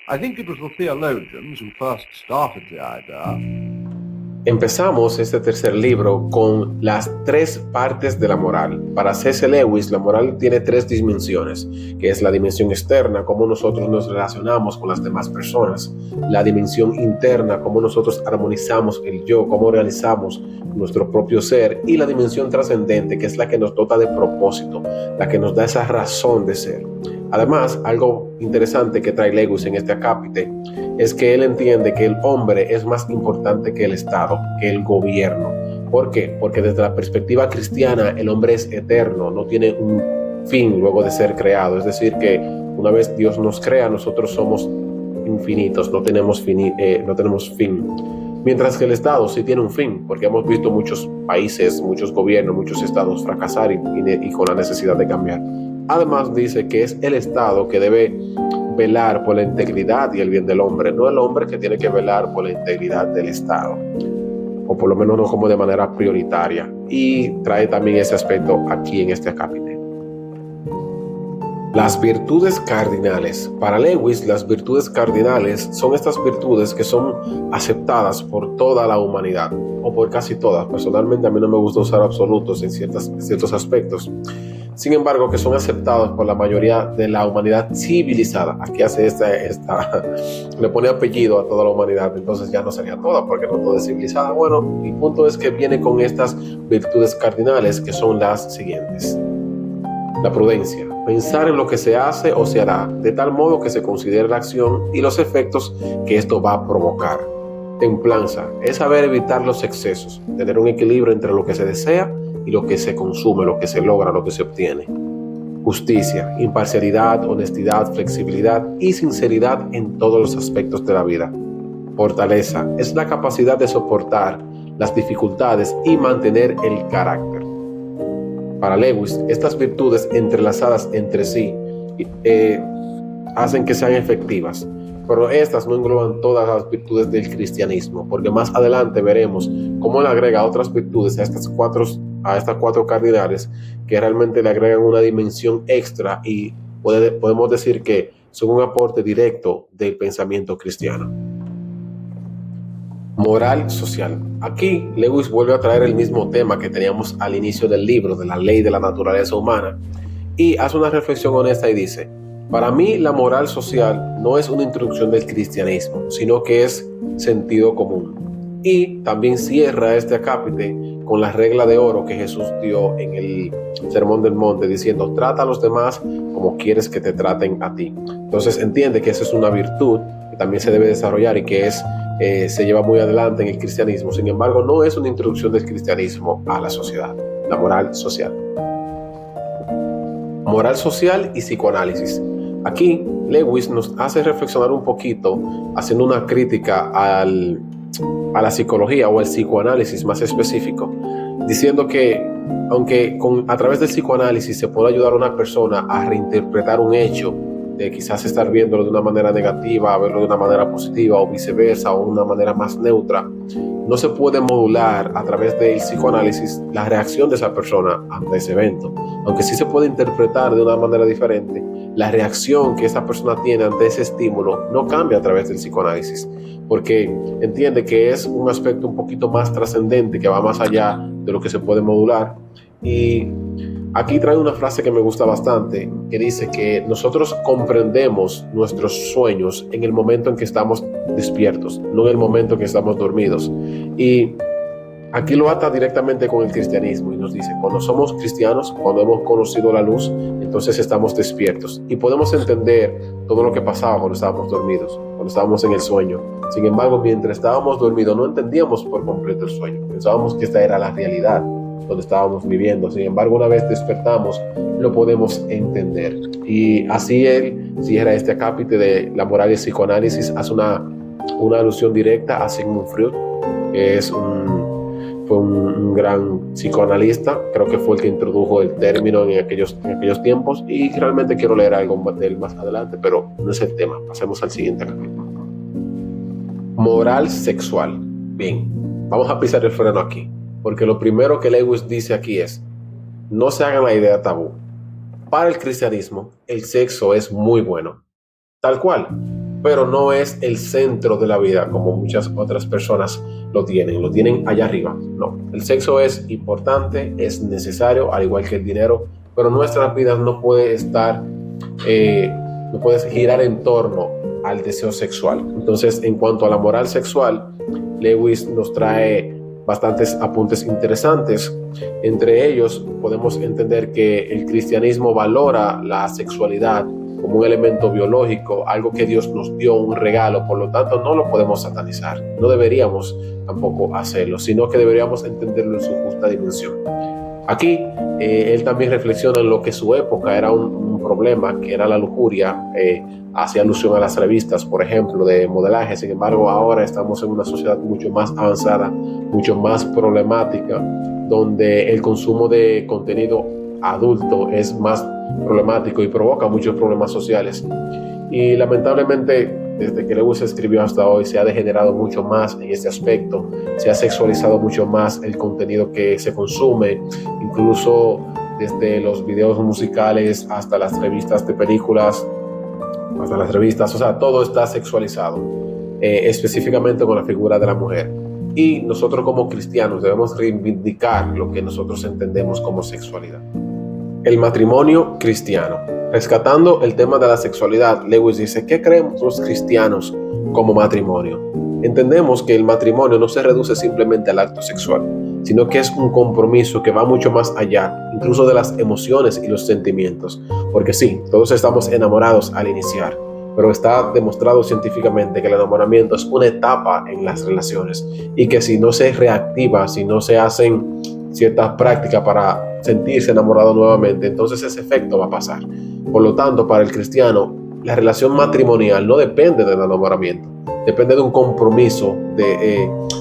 I think it was the theologians who first started the idea. Empezamos este tercer libro con las tres partes de la moral. Para C.S. Lewis, la moral tiene tres dimensiones, que es la dimensión externa, cómo nosotros nos relacionamos con las demás personas, la dimensión interna, cómo nosotros armonizamos el yo, cómo organizamos nuestro propio ser, y la dimensión trascendente, que es la que nos dota de propósito, la que nos da esa razón de ser. Además, algo interesante que trae Lewis en este acápite es que él entiende que el hombre es más importante que el Estado, que el gobierno. ¿Por qué? Porque desde la perspectiva cristiana el hombre es eterno, no tiene un fin luego de ser creado. Es decir, que una vez Dios nos crea, nosotros somos infinitos, no tenemos fin. Mientras que el Estado sí tiene un fin, porque hemos visto muchos países, muchos gobiernos, muchos estados fracasar y con la necesidad de cambiar. Además dice que es el Estado que debe velar por la integridad y el bien del hombre, no el hombre que tiene que velar por la integridad del Estado, o por lo menos no como de manera prioritaria. Y trae también ese aspecto aquí en este acápite. Las virtudes cardinales. Para Lewis, las virtudes cardinales son estas virtudes que son aceptadas por toda la humanidad, o por casi todas. Personalmente a mí no me gusta usar absolutos en ciertos aspectos. Sin embargo, que son aceptados por la mayoría de la humanidad civilizada. Aquí hace le pone apellido a toda la humanidad, entonces ya no sería toda, porque no toda es civilizada. Bueno, mi punto es que viene con estas virtudes cardinales, que son las siguientes. La prudencia, pensar en lo que se hace o se hará, de tal modo que se considere la acción y los efectos que esto va a provocar. Templanza, es saber evitar los excesos, tener un equilibrio entre lo que se desea y lo que se consume, lo que se logra, lo que se obtiene. Justicia, imparcialidad, honestidad, flexibilidad y sinceridad en todos los aspectos de la vida. Fortaleza, es la capacidad de soportar las dificultades y mantener el carácter. Para Lewis, estas virtudes entrelazadas entre sí hacen que sean efectivas, pero estas no engloban todas las virtudes del cristianismo, porque más adelante veremos cómo él agrega otras virtudes a estas cuatro cardinales que realmente le agregan una dimensión extra y podemos decir que son un aporte directo del pensamiento cristiano. Moral social. Aquí Lewis vuelve a traer el mismo tema que teníamos al inicio del libro, de la ley de la naturaleza humana, y hace una reflexión honesta y dice: para mí la moral social no es una introducción del cristianismo, sino que es sentido común. Y también cierra este acápite con la regla de oro que Jesús dio en el Sermón del Monte, diciendo: trata a los demás como quieres que te traten a ti. Entonces entiende que esa es una virtud que también se debe desarrollar y que se lleva muy adelante en el cristianismo. Sin embargo, no es una introducción del cristianismo a la sociedad, la moral social. Moral social y psicoanálisis. Aquí Lewis nos hace reflexionar un poquito, haciendo una crítica a la psicología o al psicoanálisis más específico, diciendo que aunque a través del psicoanálisis se puede ayudar a una persona a reinterpretar un hecho, de quizás estar viéndolo de una manera negativa a verlo de una manera positiva o viceversa, o de una manera más neutra, no se puede modular a través del psicoanálisis la reacción de esa persona ante ese evento. Aunque sí se puede interpretar de una manera diferente, la reacción que esa persona tiene ante ese estímulo no cambia a través del psicoanálisis, porque entiende que es un aspecto un poquito más trascendente, que va más allá de lo que se puede modular. Y aquí trae una frase que me gusta bastante, que dice que nosotros comprendemos nuestros sueños en el momento en que estamos despiertos, no en el momento en que estamos dormidos. Y aquí lo ata directamente con el cristianismo y nos dice: cuando somos cristianos, cuando hemos conocido la luz, entonces estamos despiertos y podemos entender todo lo que pasaba cuando estábamos dormidos, cuando estábamos en el sueño. Sin embargo, mientras estábamos dormidos no entendíamos por completo el sueño, pensábamos que esta era la realidad donde estábamos viviendo. Sin embargo, una vez despertamos, lo podemos entender. Y así él cierra este acápite de la moral y el psicoanálisis, hace una alusión directa a Sigmund Freud, que fue un gran psicoanalista. Creo que fue el que introdujo el término en aquellos tiempos, y realmente quiero leer algo de él más adelante, pero no es el tema. Pasemos al siguiente capítulo. Moral sexual. Bien, vamos a pisar el freno aquí, porque lo primero que Lewis dice aquí es: no se hagan la idea tabú. Para el cristianismo, el sexo es muy bueno, tal cual, pero no es el centro de la vida como muchas otras personas lo tienen allá arriba. No, el sexo es importante, es necesario, al igual que el dinero, pero nuestras vidas no puede estar, no puedes girar en torno al deseo sexual. Entonces, en cuanto a la moral sexual, Lewis nos trae bastantes apuntes interesantes. Entre ellos, podemos entender que el cristianismo valora la sexualidad como un elemento biológico, algo que Dios nos dio, un regalo, por lo tanto no lo podemos satanizar, no deberíamos tampoco hacerlo, sino que deberíamos entenderlo en su justa dimensión. Aquí él también reflexiona en lo que su época era un problema, que era la lujuria, hacía alusión a las revistas, por ejemplo, de modelaje. Sin embargo, ahora estamos en una sociedad mucho más avanzada, mucho más problemática, donde el consumo de contenido adulto es más problemático y provoca muchos problemas sociales. Y lamentablemente, desde que Lewis escribió hasta hoy, se ha degenerado mucho más en este aspecto, se ha sexualizado mucho más el contenido que se consume, incluso desde los videos musicales hasta las revistas de películas, hasta las revistas, o sea, todo está sexualizado, específicamente con la figura de la mujer. Y nosotros como cristianos debemos reivindicar lo que nosotros entendemos como sexualidad. El matrimonio cristiano. Rescatando el tema de la sexualidad, Lewis dice, ¿qué creemos los cristianos como matrimonio? Entendemos que el matrimonio no se reduce simplemente al acto sexual, sino que es un compromiso que va mucho más allá, incluso de las emociones y los sentimientos. Porque sí, todos estamos enamorados al iniciar, pero está demostrado científicamente que el enamoramiento es una etapa en las relaciones y que si no se reactiva, si no se hacen ciertas prácticas para sentirse enamorado nuevamente, entonces ese efecto va a pasar. Por lo tanto, para el cristiano, la relación matrimonial no depende del enamoramiento, depende de un compromiso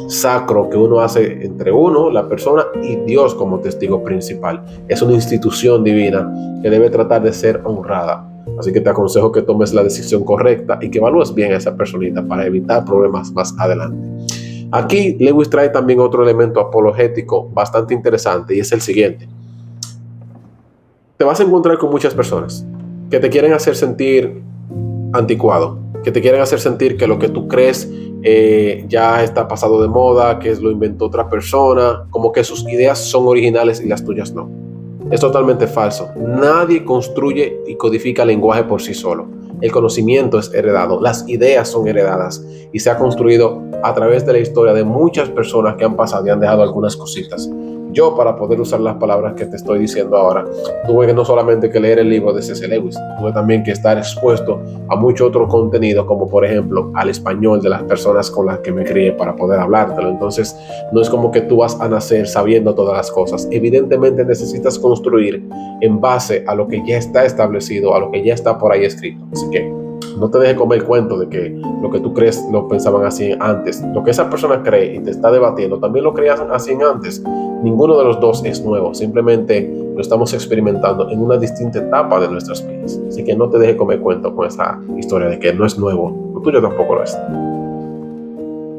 sacro que uno hace entre uno, la persona, y Dios como testigo principal. Es una institución divina que debe tratar de ser honrada. Así que te aconsejo que tomes la decisión correcta y que evalúes bien a esa personita para evitar problemas más adelante. Aquí Lewis trae también otro elemento apologético bastante interesante y es el siguiente. Te vas a encontrar con muchas personas que te quieren hacer sentir anticuado, que te quieren hacer sentir que lo que tú crees ya está pasado de moda, que lo inventó otra persona, como que sus ideas son originales y las tuyas no. Es totalmente falso. Nadie construye y codifica lenguaje por sí solo. El conocimiento es heredado, las ideas son heredadas y se ha construido a través de la historia de muchas personas que han pasado y han dejado algunas cositas. Yo, para poder usar las palabras que te estoy diciendo ahora, tuve que no solamente que leer el libro de C.S. Lewis, tuve también que estar expuesto a mucho otro contenido, como por ejemplo al español de las personas con las que me crié para poder hablártelo. Entonces, no es como que tú vas a nacer sabiendo todas las cosas. Evidentemente necesitas construir en base a lo que ya está establecido, a lo que ya está por ahí escrito. Así que no te dejes comer el cuento de que lo que tú crees lo pensaban así antes. Lo que esa persona cree y te está debatiendo, también lo creían así antes. Ninguno de los dos es nuevo, simplemente lo estamos experimentando en una distinta etapa de nuestras vidas. Así que no te dejes comer cuento con esa historia de que no es nuevo, lo tuyo tampoco lo es.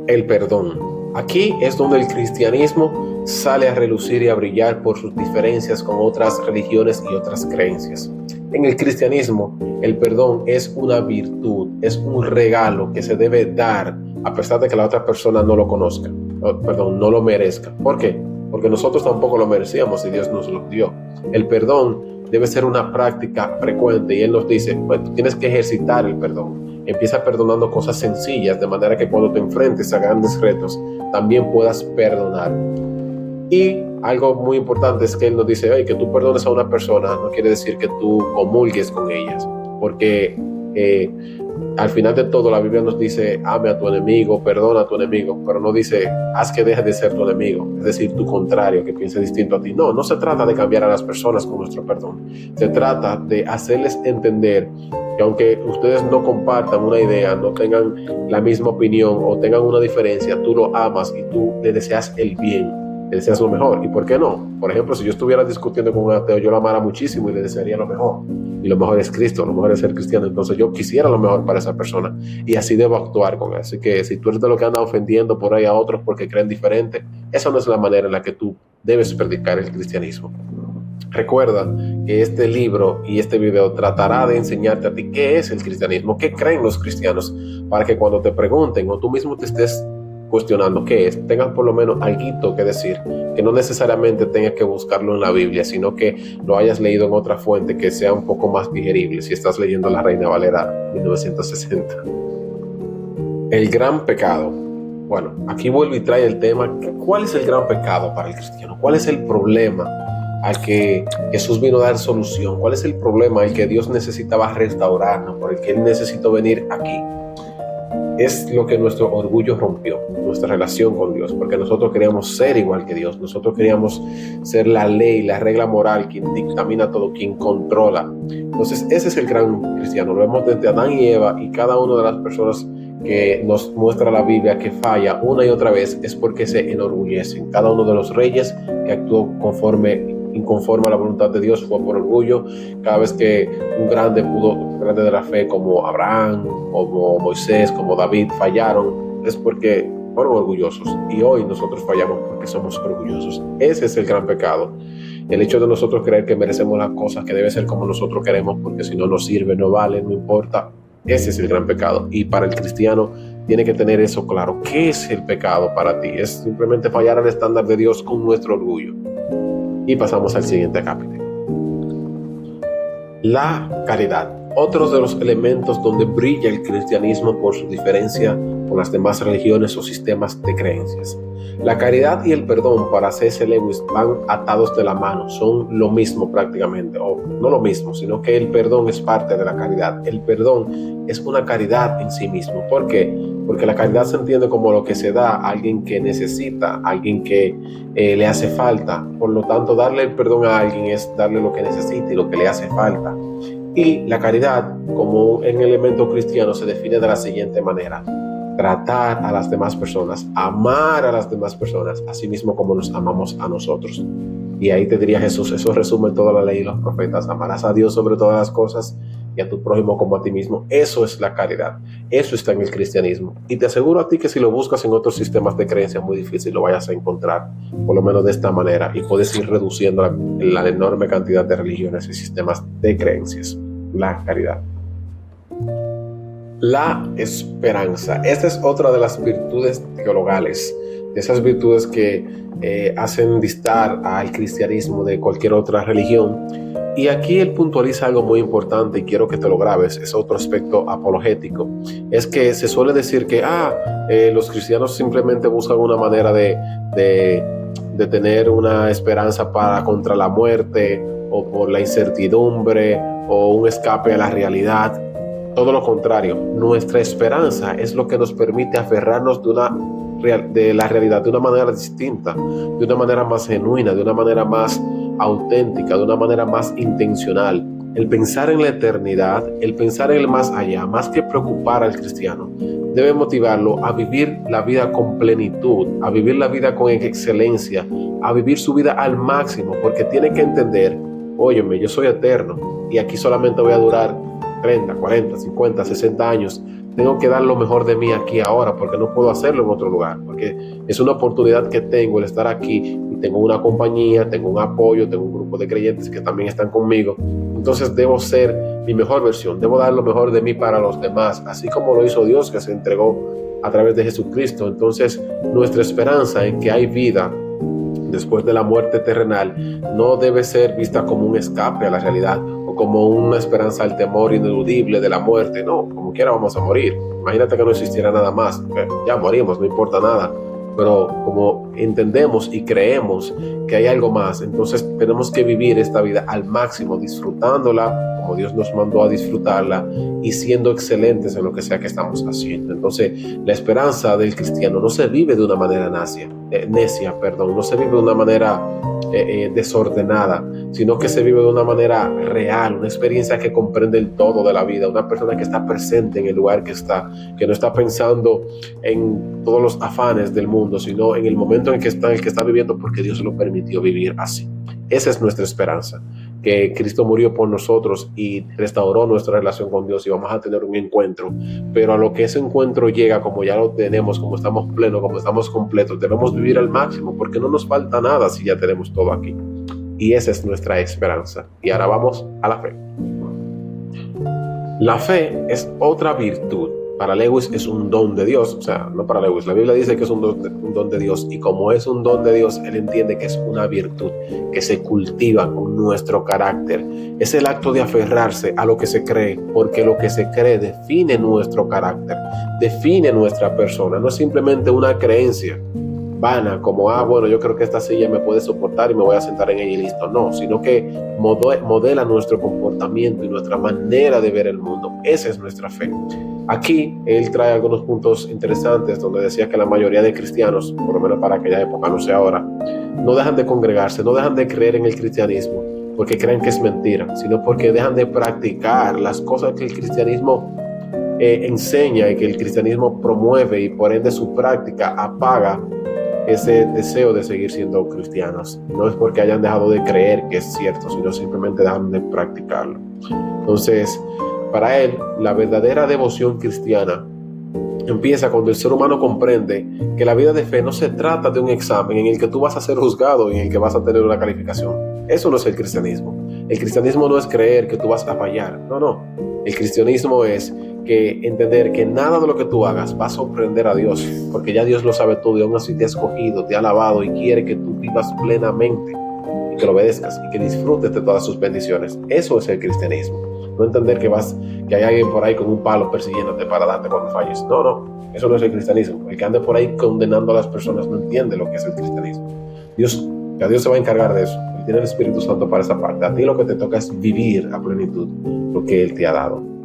El perdón. Aquí es donde el cristianismo sale a relucir y a brillar por sus diferencias con otras religiones y otras creencias. En el cristianismo, el perdón es una virtud, es un regalo que se debe dar a pesar de que la otra persona no lo conozca, no lo merezca. ¿Por qué? Porque nosotros tampoco lo merecíamos y Dios nos lo dio. El perdón debe ser una práctica frecuente y Él nos dice, pues tú tienes que ejercitar el perdón. Empieza perdonando cosas sencillas de manera que cuando te enfrentes a grandes retos también puedas perdonar. Y algo muy importante es que Él nos dice, que tú perdones a una persona no quiere decir que tú comulgues con ellas, porque al final de todo la Biblia nos dice, ame a tu enemigo, perdona a tu enemigo, pero no dice, haz que deje de ser tu enemigo, es decir, tu contrario, que piense distinto a ti. No se trata de cambiar a las personas con nuestro perdón, se trata de hacerles entender que aunque ustedes no compartan una idea, no tengan la misma opinión o tengan una diferencia, tú lo amas y tú le deseas el bien, le deseas lo mejor. ¿Y por qué no? Por ejemplo, si yo estuviera discutiendo con un ateo, yo lo amara muchísimo y le desearía lo mejor. Y lo mejor es Cristo, lo mejor es ser cristiano. Entonces yo quisiera lo mejor para esa persona y así debo actuar con él. Así que si tú eres de lo que anda ofendiendo por ahí a otros porque creen diferente, esa no es la manera en la que tú debes predicar el cristianismo. Recuerda que este libro y este video tratará de enseñarte a ti qué es el cristianismo, qué creen los cristianos, para que cuando te pregunten o tú mismo te estés cuestionando qué es, tengas por lo menos algo que decir, que no necesariamente tengas que buscarlo en la Biblia, sino que lo hayas leído en otra fuente que sea un poco más digerible, si estás leyendo La Reina Valera 1960. El gran pecado. Bueno, aquí vuelvo y trae el tema, ¿cuál es el gran pecado para el cristiano? ¿Cuál es el problema al que Jesús vino a dar solución? ¿Cuál es el problema al que Dios necesitaba restaurarnos, por el que Él necesitó venir aquí? Es lo que nuestro orgullo rompió, nuestra relación con Dios, porque nosotros queríamos ser igual que Dios, nosotros queríamos ser la ley, la regla moral, quien dictamina todo, quien controla. Entonces ese es el gran cristiano, lo vemos desde Adán y Eva, y cada una de las personas que nos muestra la Biblia que falla una y otra vez es porque se enorgullecen. Cada uno de los reyes que actuó inconforme a la voluntad de Dios fue por orgullo. Cada vez que un grande de la fe como Abraham, como Moisés, como David fallaron, es porque fueron orgullosos. Y hoy nosotros fallamos porque somos orgullosos. Ese es el gran pecado. El hecho de nosotros creer que merecemos las cosas, que debe ser como nosotros queremos, porque si no nos sirve, no vale, no importa. Ese es el gran pecado. Y para el cristiano tiene que tener eso claro. ¿Qué es el pecado para ti? Es simplemente fallar al estándar de Dios con nuestro orgullo. Y pasamos al siguiente capítulo. La caridad. Otro de los elementos donde brilla el cristianismo por su diferencia con las demás religiones o sistemas de creencias. La caridad y el perdón para C.S. Lewis van atados de la mano, son lo mismo prácticamente, o no lo mismo, sino que el perdón es parte de la caridad. El perdón es una caridad en sí mismo. ¿Por qué? Porque la caridad se entiende como lo que se da a alguien que necesita, a alguien que le hace falta. Por lo tanto, darle el perdón a alguien es darle lo que necesita y lo que le hace falta. Y la caridad, como un elemento cristiano, se define de la siguiente manera: tratar a las demás personas, amar a las demás personas, así mismo como nos amamos a nosotros. Y ahí te diría Jesús, eso resume toda la ley y los profetas: amarás a Dios sobre todas las cosas y a tu prójimo como a ti mismo. Eso es la caridad, eso está en el cristianismo. Y te aseguro a ti que si lo buscas en otros sistemas de creencia, muy difícil lo vayas a encontrar, por lo menos de esta manera, y puedes ir reduciendo la enorme cantidad de religiones y sistemas de creencias. La caridad. La esperanza. Esta es otra de las virtudes teologales, de esas virtudes que hacen distar al cristianismo de cualquier otra religión. Y aquí él puntualiza algo muy importante y quiero que te lo grabes, es otro aspecto apologético. Es que se suele decir que los cristianos simplemente buscan una manera de tener una esperanza contra la muerte o por la incertidumbre o un escape a la realidad. Todo lo contrario, nuestra esperanza es lo que nos permite aferrarnos de la realidad de una manera distinta, de una manera más genuina, de una manera más auténtica, de una manera más intencional. El pensar en la eternidad, el pensar en el más allá, más que preocupar al cristiano, debe motivarlo a vivir la vida con plenitud, a vivir la vida con excelencia, a vivir su vida al máximo, porque tiene que entender: óyeme, yo soy eterno y aquí solamente voy a durar 30, 40, 50, 60 años. Tengo que dar lo mejor de mí aquí ahora, porque no puedo hacerlo en otro lugar, porque es una oportunidad que tengo el estar aquí y tengo una compañía, tengo un apoyo, tengo un grupo de creyentes que también están conmigo. Entonces debo ser mi mejor versión, debo dar lo mejor de mí para los demás, así como lo hizo Dios, que se entregó a través de Jesucristo. Entonces nuestra esperanza en que hay vida después de la muerte terrenal no debe ser vista como un escape a la realidad o como una esperanza al temor ineludible de la muerte. No, como quiera vamos a morir. Imagínate que no existiera nada más, ya morimos, no importa nada. Pero como entendemos y creemos que hay algo más, entonces tenemos que vivir esta vida al máximo, disfrutándola como Dios nos mandó a disfrutarla y siendo excelentes en lo que sea que estamos haciendo. Entonces la esperanza del cristiano no se vive de una manera necia, no se vive de una manera desordenada, sino que se vive de una manera real, una experiencia que comprende el todo de la vida, una persona que está presente en el lugar que está, que no está pensando en todos los afanes del mundo, sino en el momento en que está, el que está viviendo, porque Dios lo permitió vivir así. Esa es nuestra esperanza, que Cristo murió por nosotros y restauró nuestra relación con Dios y vamos a tener un encuentro, pero a lo que ese encuentro llega, como ya lo tenemos, como estamos plenos, como estamos completos, debemos vivir al máximo, porque no nos falta nada si ya tenemos todo aquí. y esa es nuestra esperanza. Y ahora vamos a la fe. La fe es otra virtud. Para Lewis es un don de Dios, o sea, no para Lewis, la Biblia dice que es un don de Dios, y como es un don de Dios, él entiende que es una virtud que se cultiva con nuestro carácter. Es el acto de aferrarse a lo que se cree, porque lo que se cree define nuestro carácter, define nuestra persona. No es simplemente una creencia vana, como, bueno, yo creo que esta silla me puede soportar y me voy a sentar en ella y listo. No, sino que modela nuestro comportamiento y nuestra manera de ver el mundo. Esa es nuestra fe. Aquí él trae algunos puntos interesantes donde decía que la mayoría de cristianos, por lo menos para aquella época, no sé ahora, no dejan de congregarse, no dejan de creer en el cristianismo porque creen que es mentira, sino porque dejan de practicar las cosas que el cristianismo enseña y que el cristianismo promueve, y por ende su práctica apaga ese deseo de seguir siendo cristianos. No es porque hayan dejado de creer que es cierto, sino simplemente dejan de practicarlo. Entonces, para él, la verdadera devoción cristiana empieza cuando el ser humano comprende que la vida de fe no se trata de un examen en el que tú vas a ser juzgado y en el que vas a tener una calificación. Eso no es el cristianismo. El cristianismo no es creer que tú vas a fallar. No. El cristianismo es que entender que nada de lo que tú hagas va a sorprender a Dios, porque ya Dios lo sabe todo y aún así te ha escogido, te ha alabado y quiere que tú vivas plenamente y que lo obedezcas y que disfrutes de todas sus bendiciones. Eso es el cristianismo. No entender que hay alguien por ahí con un palo persiguiéndote para darte cuando falles. No, eso no es el cristianismo. El que ande por ahí condenando a las personas no entiende lo que es el cristianismo. Dios se va a encargar de eso. Él tiene el Espíritu Santo para esa parte. A ti lo que te toca es vivir a plenitud lo que Él te ha dado.